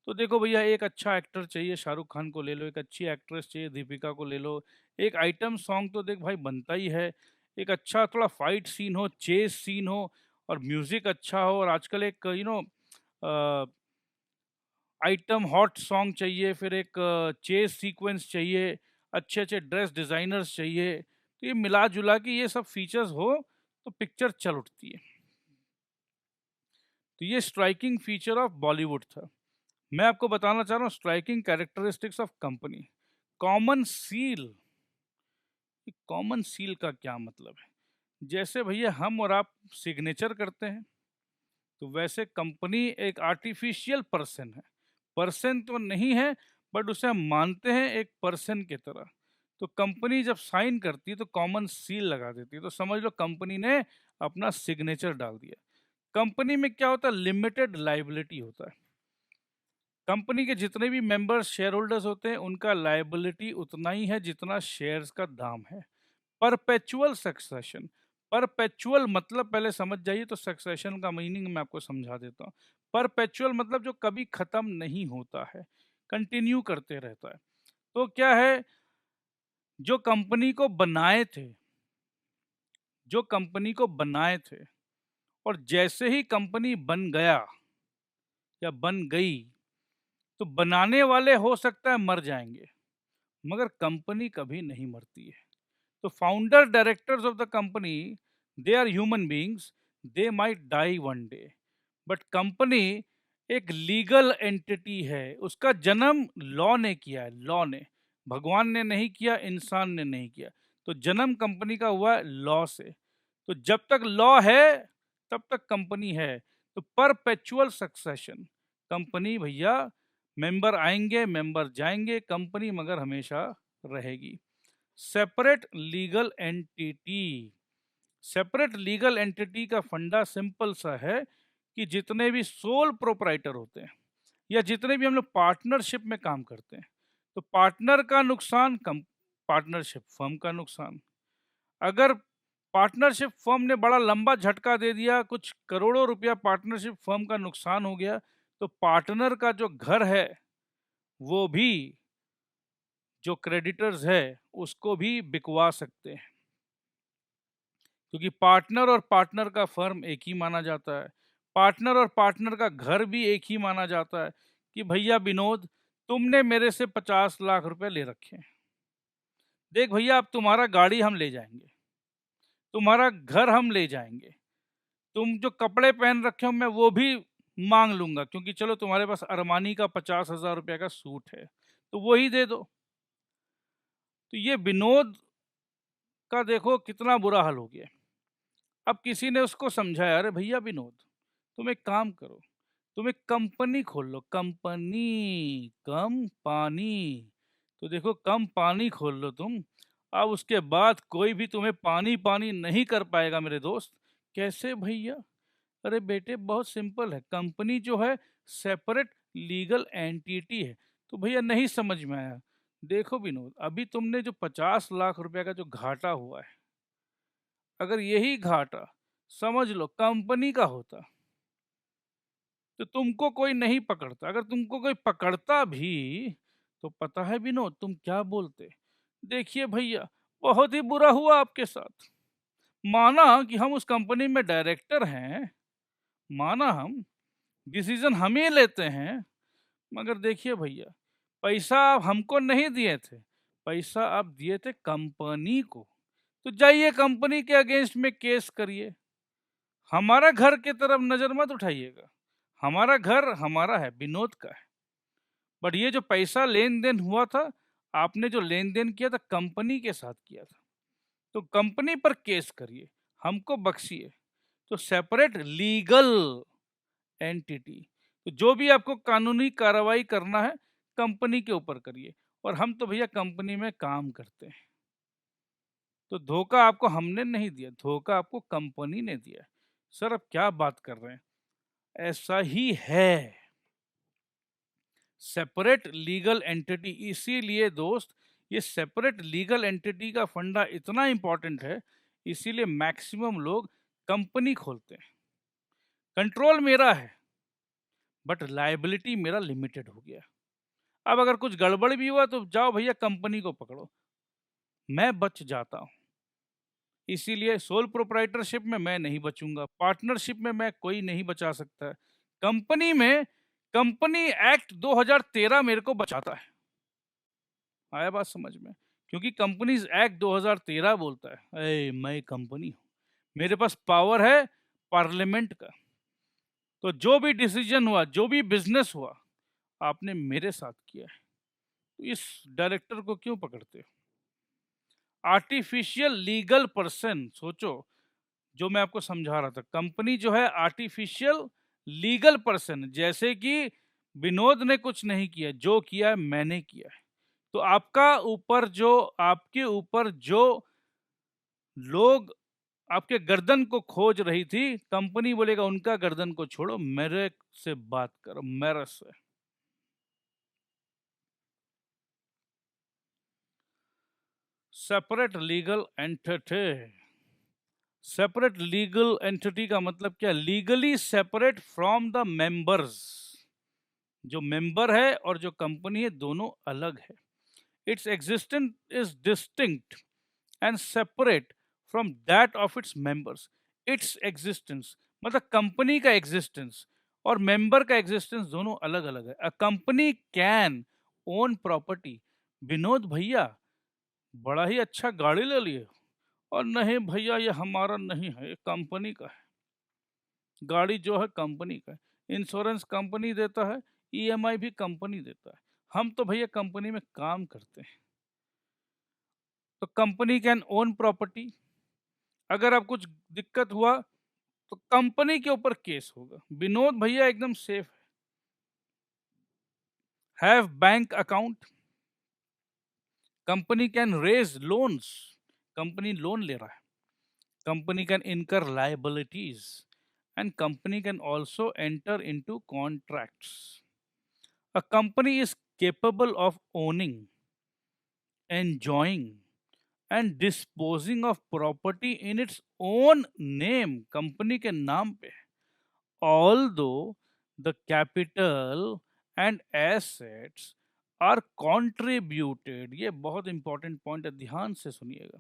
Speaker 1: तो देखो भैया, एक अच्छा एक्टर चाहिए, शाहरुख खान को ले लो, एक अच्छी एक्ट्रेस चाहिए, दीपिका को ले लो, एक आइटम सॉन्ग तो देख भाई बनता ही है, एक अच्छा थोड़ा फाइट सीन हो, चेस सीन हो और म्यूजिक अच्छा हो, और आजकल एक आइटम हॉट सॉन्ग चाहिए, फिर एक चेस सीक्वेंस चाहिए, अच्छे अच्छे ड्रेस डिज़ाइनर्स चाहिए। तो ये मिला जुला के ये सब फीचर्स हो तो पिक्चर चल उठती है। तो ये स्ट्राइकिंग फीचर ऑफ बॉलीवुड था। मैं आपको बताना चाह रहा हूँ striking characteristics of company. Common seal, common seal का क्या मतलब है? जैसे भैया हम और आप सिग्नेचर करते हैं तो वैसे कंपनी एक आर्टिफिशियल पर्सन है, पर्सन तो नहीं है बट उसे हम मानते हैं एक पर्सन की तरह। तो कंपनी जब साइन करती है तो कॉमन सील लगा देती है, तो समझ लो कंपनी ने अपना सिग्नेचर डाल दिया। कंपनी में क्या होता है? लिमिटेड लाइबिलिटी होता है। कंपनी के जितने भी मेंबर्स शेयर होल्डर्स होते हैं उनका लायबिलिटी उतना ही है जितना शेयर्स का दाम है। परपेचुअल सक्सेशन, परपेचुअल मतलब पहले समझ जाइए, तो सक्सेशन का मीनिंग मैं आपको समझा देता हूँ। परपेचुअल मतलब जो कभी खत्म नहीं होता है, कंटिन्यू करते रहता है। तो क्या है? जो कंपनी को बनाए थे, जो कंपनी को बनाए थे, और जैसे ही कंपनी बन गया या बन गई, तो बनाने वाले हो सकता है मर जाएंगे, मगर कंपनी कभी नहीं मरती है। तो founder directors of the company, they are human beings, they might die one day, but company एक लीगल एंटिटी है। उसका जन्म लॉ ने किया है, लॉ ने, भगवान ने नहीं किया, इंसान ने नहीं किया। तो जन्म कंपनी का हुआ है लॉ से। तो जब तक लॉ है तब तक कंपनी है। तो परपेचुअल सक्सेशन, कंपनी भैया, मेंबर आएंगे मेंबर जाएंगे, कंपनी मगर हमेशा रहेगी। Separate legal entity, separate legal entity का फंडा सिंपल सा है कि जितने भी सोल प्रोपराइटर होते हैं या जितने भी हम लोग पार्टनरशिप में काम करते हैं, तो पार्टनर का नुकसान, कम पार्टनरशिप फर्म का नुकसान। अगर पार्टनरशिप फर्म ने बड़ा लंबा झटका दे दिया, कुछ करोड़ों रुपया पार्टनरशिप फर्म का नुकसान हो गया, तो पार्टनर का जो घर है वो भी, जो क्रेडिटर्स है उसको भी बिकवा सकते हैं, क्योंकि पार्टनर और पार्टनर का फर्म एक ही माना जाता है। पार्टनर और पार्टनर का घर भी एक ही माना जाता है कि भैया विनोद, तुमने मेरे से 50 लाख रुपए ले रखे हैं, देख भैया अब तुम्हारा गाड़ी हम ले जाएंगे, तुम्हारा घर हम ले जाएंगे, तुम जो कपड़े पहन रखे हो मैं वो भी मांग लूंगा, क्योंकि चलो तुम्हारे पास अरमानी का 50,000 रुपये का सूट है तो वो ही दे दो। तो ये विनोद का देखो कितना बुरा हाल हो गया। अब किसी ने उसको समझाया, अरे भैया विनोद, तुम एक काम करो, तुम एक कंपनी खोल लो, कंपनी, कम पानी। तो देखो कम पानी खोल लो तुम, अब उसके बाद कोई भी तुम्हें पानी पानी नहीं कर पाएगा मेरे दोस्त। कैसे भैया? अरे बेटे बहुत सिंपल है, कंपनी जो है सेपरेट लीगल एंटिटी है। तो भैया नहीं समझ में आया। देखो विनोद, अभी तुमने जो 50 लाख रुपए का जो घाटा हुआ है, अगर यही घाटा समझ लो कंपनी का होता तो तुमको कोई नहीं पकड़ता। अगर तुमको कोई पकड़ता भी तो पता है विनोद तुम क्या बोलते? देखिए भैया, बहुत ही बुरा हुआ आपके साथ। माना कि हम उस कंपनी में डायरेक्टर हैं, माना हम डिसीजन हम ही लेते हैं, मगर देखिए भैया, पैसा आप हमको नहीं दिए थे, पैसा आप दिए थे कंपनी को। तो जाइए कंपनी के अगेंस्ट में केस करिए, हमारा घर की तरफ नजर मत उठाइएगा। हमारा घर हमारा है, विनोद का है, बट ये जो पैसा लेन देन हुआ था, आपने जो लेन देन किया था कंपनी के साथ किया था, तो कंपनी पर केस करिए, हमको बख्शिए। तो सेपरेट लीगल एंटिटी, तो जो भी आपको कानूनी कार्रवाई करना है कंपनी के ऊपर करिए। और हम तो भैया कंपनी में काम करते हैं, तो धोखा आपको हमने नहीं दिया, धोखा आपको कंपनी ने दिया। सर अब क्या बात कर रहे हैं? ऐसा ही है, सेपरेट लीगल एंटिटी। इसीलिए दोस्त, ये सेपरेट लीगल एंटिटी का फंडा इतना इंपॉर्टेंट है, इसीलिए मैक्सिमम लोग कंपनी खोलते हैं। कंट्रोल मेरा है बट लायबिलिटी मेरा लिमिटेड हो गया। अब अगर कुछ गड़बड़ भी हुआ तो जाओ भैया कंपनी को पकड़ो, मैं बच जाता हूं। इसीलिए सोल प्रोप्राइटरशिप में मैं नहीं बचूंगा, पार्टनरशिप में मैं कोई नहीं बचा सकता है। कंपनी में कंपनी एक्ट 2013 मेरे को बचाता है। आया बात समझ में? क्योंकि कंपनीज एक्ट 2013 बोलता है, मैं कंपनी हूं, मेरे पास पावर है पार्लियामेंट का। तो जो भी डिसीजन हुआ, जो भी बिजनेस हुआ, आपने मेरे साथ किया है, तो इस डायरेक्टर को क्यों पकड़ते हो? आर्टिफिशियल लीगल पर्सन, सोचो, जो मैं आपको समझा रहा था, कंपनी जो है आर्टिफिशियल लीगल पर्सन, जैसे कि विनोद ने कुछ नहीं किया, जो किया है मैंने किया है। तो आपके ऊपर जो लोग आपके गर्दन को खोज रही थी, कंपनी बोलेगा उनका गर्दन को छोड़ो, मेरे से बात करो, मेरे से। Separate legal entity, separate legal entity का मतलब क्या? Legally separate from the members. जो मेंबर है और जो कंपनी है दोनों अलग है। Its existence is distinct and separate from that of its members. Its existence मतलब कंपनी का एग्जिस्टेंस और मेंबर का एग्जिस्टेंस दोनों अलग अलग है. A company can own property. Vinod भैया बड़ा ही अच्छा गाड़ी ले लिए, और नहीं भैया ये हमारा नहीं है, ये कंपनी का है. गाड़ी जो है कंपनी का है, इंश्योरेंस कंपनी देता है, ईएमआई भी कंपनी देता है. हम तो भैया कंपनी में काम करते हैं. तो कंपनी कैन ओन प्रॉपर्टी. अगर आप कुछ दिक्कत हुआ तो कंपनी के ऊपर केस होगा. विनोद भैया एकदम सेफ है. Have bank account. Company can raise loans. Company loan ले रहा है. Company can incur liabilities and company can also enter into contracts. A company is capable of owning, enjoying and disposing of property in its own name. Company के नाम पे. Although the capital and assets are contributed. ये बहुत important point है, ध्यान से सुनिएगा.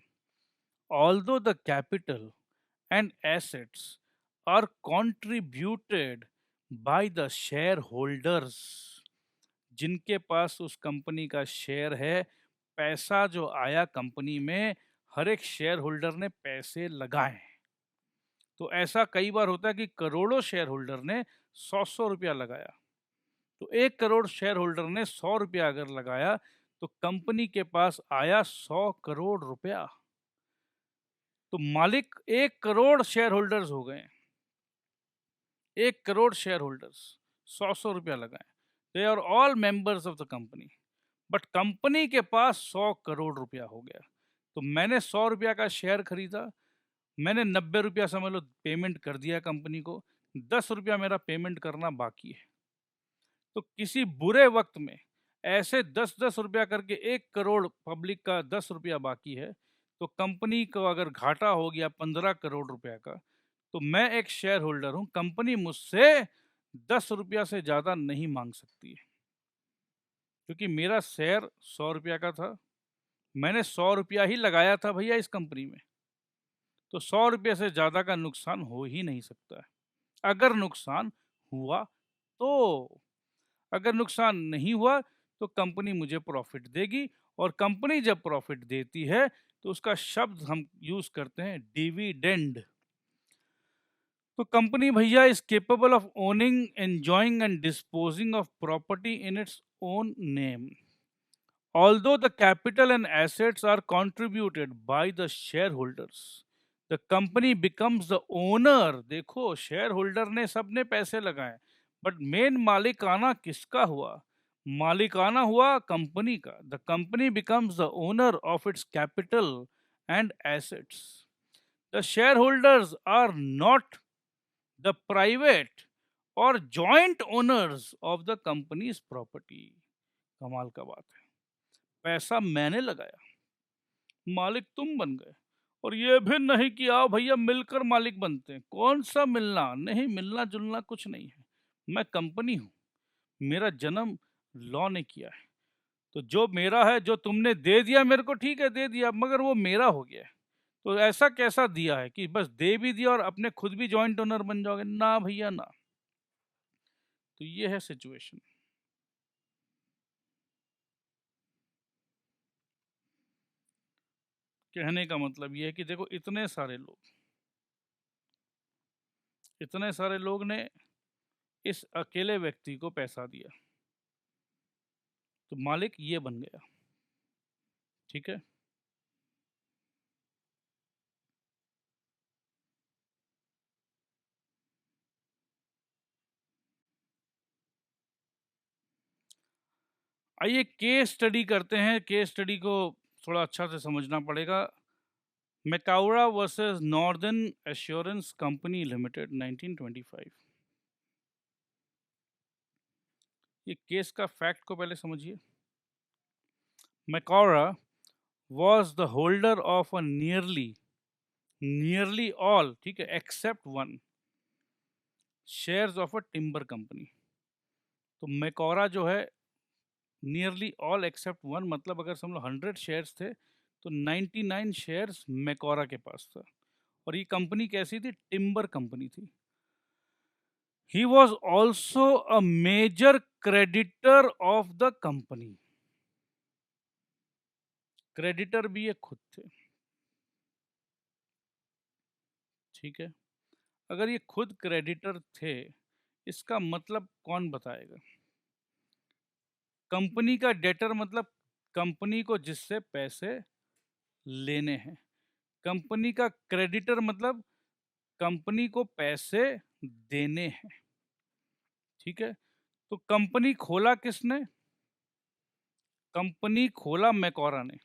Speaker 1: Although the capital and assets are contributed by the shareholders. जिनके पास उस कंपनी का शेयर है, पैसा जो आया कंपनी में, हर एक शेयर होल्डर ने पैसे लगाए. तो ऐसा कई बार होता है कि करोड़ों शेयर होल्डर ने 100 रुपया लगाया. तो 1 करोड़ शेयर होल्डर ने 100 रुपया अगर लगाया तो कंपनी के पास आया 100 करोड़ रुपया. तो मालिक 1 करोड़ शेयर होल्डर्स हो गए. 1 करोड़ शेयर होल्डर्स 100 रुपया लगाए. They are all members of the company. But company के पास 100 करोड़ रुपया हो गया. तो मैंने 100 रुपया का शेयर खरीदा, मैंने 90 रुपया समझ लो पेमेंट कर दिया कंपनी को, 10 रुपया मेरा पेमेंट करना बाकी है. तो किसी बुरे वक्त में ऐसे 10-10 रुपया करके 1 करोड़ पब्लिक का 10 रुपया बाकी है, तो कंपनी को अगर घाटा हो गया 15 करोड़ रुपया का, तो मैं एक शेयर होल्डर हूं, कंपनी मुझसे 10 रुपया से ज़्यादा नहीं मांग सकती है. क्योंकि मेरा शेयर 100 रुपया का था, मैंने 100 रुपया ही लगाया था भैया इस कंपनी में. तो 100 रुपये से ज़्यादा का नुकसान हो ही नहीं सकता है. अगर नुकसान हुआ तो. अगर नुकसान नहीं हुआ तो कंपनी मुझे प्रॉफिट देगी, और कंपनी जब प्रॉफिट देती है तो उसका शब्द हम यूज करते हैं डिविडेंड. तो कंपनी भैया is capable of owning, enjoying and disposing of property in its own name. Although the capital and assets are contributed by the shareholders, the company becomes the owner. देखो share holder ने सबने पैसे लगाए, but main मालिकाना किसका हुआ? मालिकाना हुआ कंपनी का. The company becomes the owner of its capital and assets. The shareholders are not the private or joint owners of the company's property. कमाल का बात है. पैसा मैंने लगाया, मालिक तुम बन गए. और ये भी नहीं कि आओ भैया मिलकर मालिक बनते हैं. कौन सा मिलना? नहीं, मिलना जुलना कुछ नहीं है. मैं कंपनी हूँ, मेरा जन्म लॉ ने किया है. तो जो मेरा है, जो तुमने दे दिया मेरे को, ठीक है दे दिया, मगर वो मेरा हो गया है. तो ऐसा कैसा दिया है कि बस दे भी दिया और अपने खुद भी जॉइंट ओनर बन जाओगे? ना भैया ना. तो ये है सिचुएशन. कहने का मतलब ये है कि देखो इतने सारे लोग ने इस अकेले व्यक्ति को पैसा दिया, तो मालिक ये बन गया. ठीक है. आइए केस स्टडी करते हैं. केस स्टडी को थोड़ा अच्छा से समझना पड़ेगा. Macaura versus northern assurance company limited 1925. ये केस का फैक्ट को पहले समझिए. मैकाउरा was the holder of a nearly all, ठीक है, except one shares of a timber company. तो मैकाउरा जो है नियरली ऑल एक्सेप्ट वन, मतलब अगर समझ लो 100 शेयर्स थे तो 99 शेयर्स मैकोरा के पास था। और ये कंपनी कैसी थी? टिम्बर कंपनी थी। He was also a major creditor of the company. Creditor भी ये खुद थे, ठीक है। अगर ये खुद क्रेडिटर थे, इसका मतलब कौन बताएगा? कंपनी का डेटर मतलब कंपनी को जिससे पैसे लेने हैं। कंपनी का क्रेडिटर मतलब कंपनी को पैसे देने हैं, ठीक है। तो कंपनी खोला किसने? कंपनी खोला मैकोरा ने।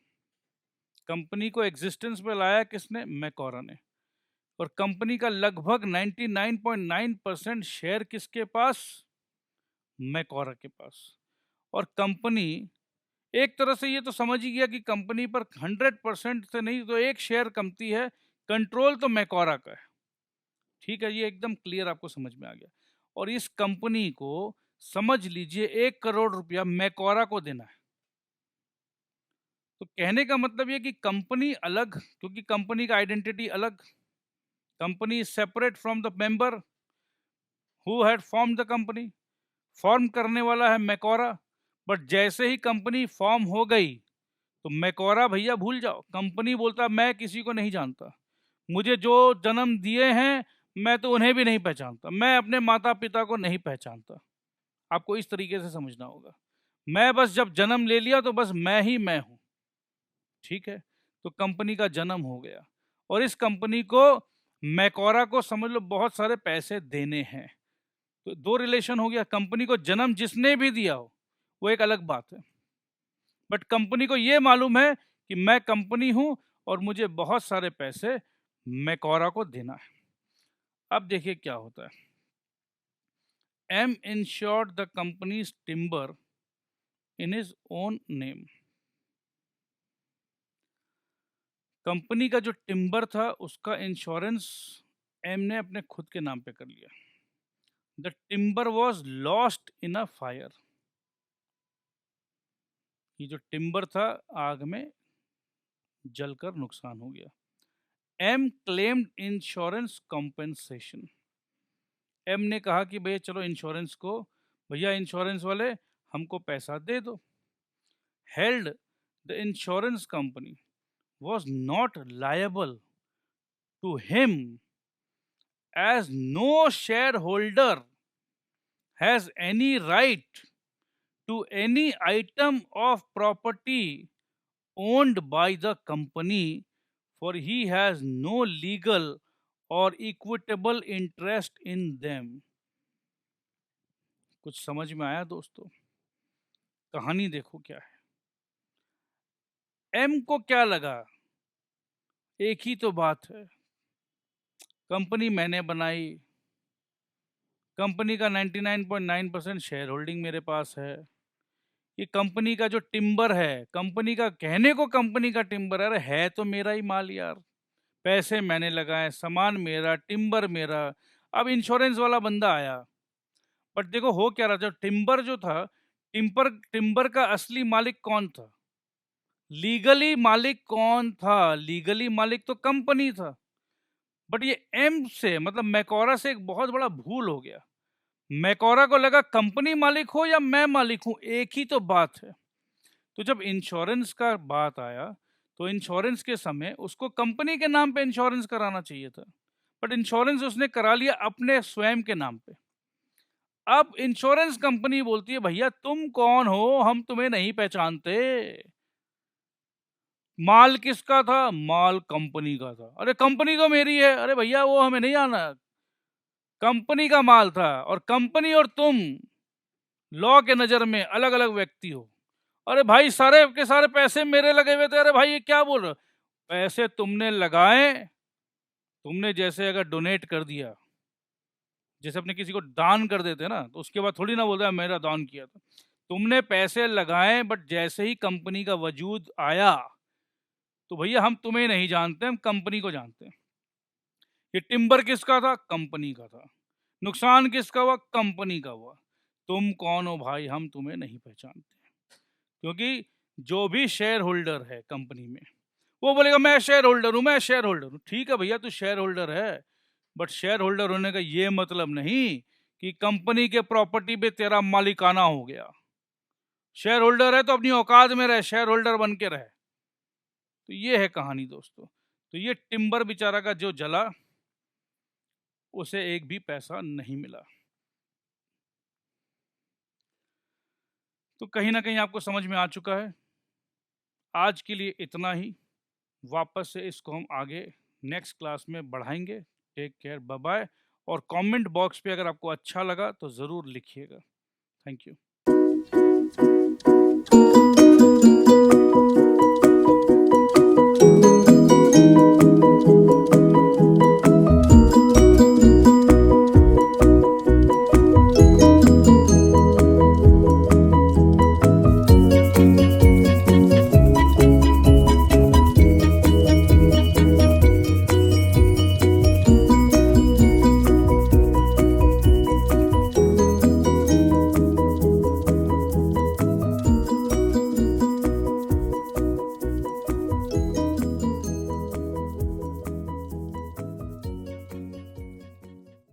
Speaker 1: कंपनी को एग्जिस्टेंस में लाया किसने? मैकोरा ने। और कंपनी का लगभग 99.9% शेयर किसके पास? मैकोरा के पास। और कंपनी एक तरह से ये तो समझ ही गया कि कंपनी पर 100% से नहीं तो एक शेयर कमती है, कंट्रोल तो मैकोरा का है, ठीक है। ये एकदम क्लियर आपको समझ में आ गया। और इस कंपनी को समझ लीजिए 1 करोड़ रुपया मैकोरा को देना है। तो कहने का मतलब ये कि कंपनी अलग, क्योंकि कंपनी का आइडेंटिटी अलग, company is separate from the member who had form the company. Form करने वाला है मैकोरा, बट जैसे ही कंपनी फॉर्म हो गई तो मैकोरा भैया भूल जाओ। कंपनी बोलता मैं किसी को नहीं जानता, मुझे जो जन्म दिए हैं मैं तो उन्हें भी नहीं पहचानता, मैं अपने माता पिता को नहीं पहचानता। आपको इस तरीके से समझना होगा। मैं बस जब जन्म ले लिया तो बस मैं ही मैं हूं, ठीक है। तो कंपनी का जन्म हो गया और इस कंपनी को मैकोरा को समझ लो बहुत सारे पैसे देने हैं। तो दो रिलेशन हो गया। कंपनी को जन्म जिसने भी दिया हो वो एक अलग बात है, बट कंपनी को ये मालूम है कि मैं कंपनी हूं और मुझे बहुत सारे पैसे मैकोरा को देना है। अब देखिए क्या होता है। M insured the company's timber in his own name. Company का जो टिम्बर था उसका इंश्योरेंस एम ने अपने खुद के नाम पे कर लिया। The timber was lost in a fire. ये जो टिम्बर था आग में जलकर नुकसान हो गया। M claimed insurance compensation. M ने कहा कि भैया चलो इंश्योरेंस को, भैया इंश्योरेंस वाले हमको पैसा दे दो। Held the insurance company was not liable to him as no shareholder has any right to any item of property owned by the company, for he has no legal or equitable interest in them। कुछ समझ में आया दोस्तों? कहानी देखो क्या है। M को क्या लगा, एक ही तो बात है, कंपनी मैंने बनाई, कंपनी का 99.9% शेयर होल्डिंग मेरे पास है, ये कंपनी का जो टिम्बर है, कंपनी का कहने को कंपनी का टिम्बर है, अरे है तो मेरा ही माल यार, पैसे मैंने लगाए, सामान मेरा, टिम्बर मेरा। अब इंश्योरेंस वाला बंदा आया, बट देखो हो क्या रहा, जो टिम्बर जो था, टिम्बर टिम्बर का असली मालिक कौन था? लीगली मालिक कौन था? लीगली मालिक तो कंपनी था। बट ये एम से मतलब मैकोरा से एक बहुत बड़ा भूल हो गया। मैकोरा को लगा कंपनी मालिक हो या मैं मालिक हूं, एक ही तो बात है। तो जब इंश्योरेंस का बात आया तो इंश्योरेंस के समय उसको कंपनी के नाम पे इंश्योरेंस कराना चाहिए था, बट इंश्योरेंस उसने करा लिया अपने स्वयं के नाम पे। अब इंश्योरेंस कंपनी बोलती है भैया तुम कौन हो, हम तुम्हें नहीं पहचानते। माल किसका था? माल कंपनी का था। अरे कंपनी तो मेरी है। अरे भैया वो हमें नहीं आना, कंपनी का माल था। और कंपनी और तुम लॉ के नजर में अलग अलग व्यक्ति हो। अरे भाई सारे के सारे पैसे मेरे लगे हुए थे। अरे भाई ये क्या बोल रहे हो? पैसे तुमने लगाए, तुमने जैसे अगर डोनेट कर दिया, जैसे अपने किसी को दान कर देते ना, तो उसके बाद थोड़ी ना बोलता है मेरा दान किया था। तुमने पैसे लगाए, बट जैसे ही कंपनी का वजूद आया तो भैया हम तुम्हें नहीं जानते, हम कंपनी को जानते हैं। ये टिम्बर किसका था? कंपनी का था। नुकसान किसका हुआ? कंपनी का हुआ। तुम कौन हो भाई, हम तुम्हें नहीं पहचानते। क्योंकि जो भी शेयर होल्डर है कंपनी में, वो बोलेगा मैं शेयर होल्डर हूँ, मैं शेयर होल्डर हूँ। ठीक है भैया, तू शेयर होल्डर है, बट शेयर होल्डर होने का ये मतलब नहीं कि कंपनी के प्रॉपर्टी पे तेरा मालिकाना हो गया। शेयर होल्डर है तो अपनी औकात में रहे, शेयर होल्डर बन के रहे। तो ये है कहानी दोस्तों। तो ये टिम्बर बेचारा का जो जला, उसे एक भी पैसा नहीं मिला। तो कहीं ना कहीं आपको समझ में आ चुका है। आज के लिए इतना ही। वापस से इसको हम आगे नेक्स्ट क्लास में बढ़ाएंगे। Take care, bye bye. और कमेंट बॉक्स पे अगर आपको अच्छा लगा तो ज़रूर लिखिएगा। Thank you.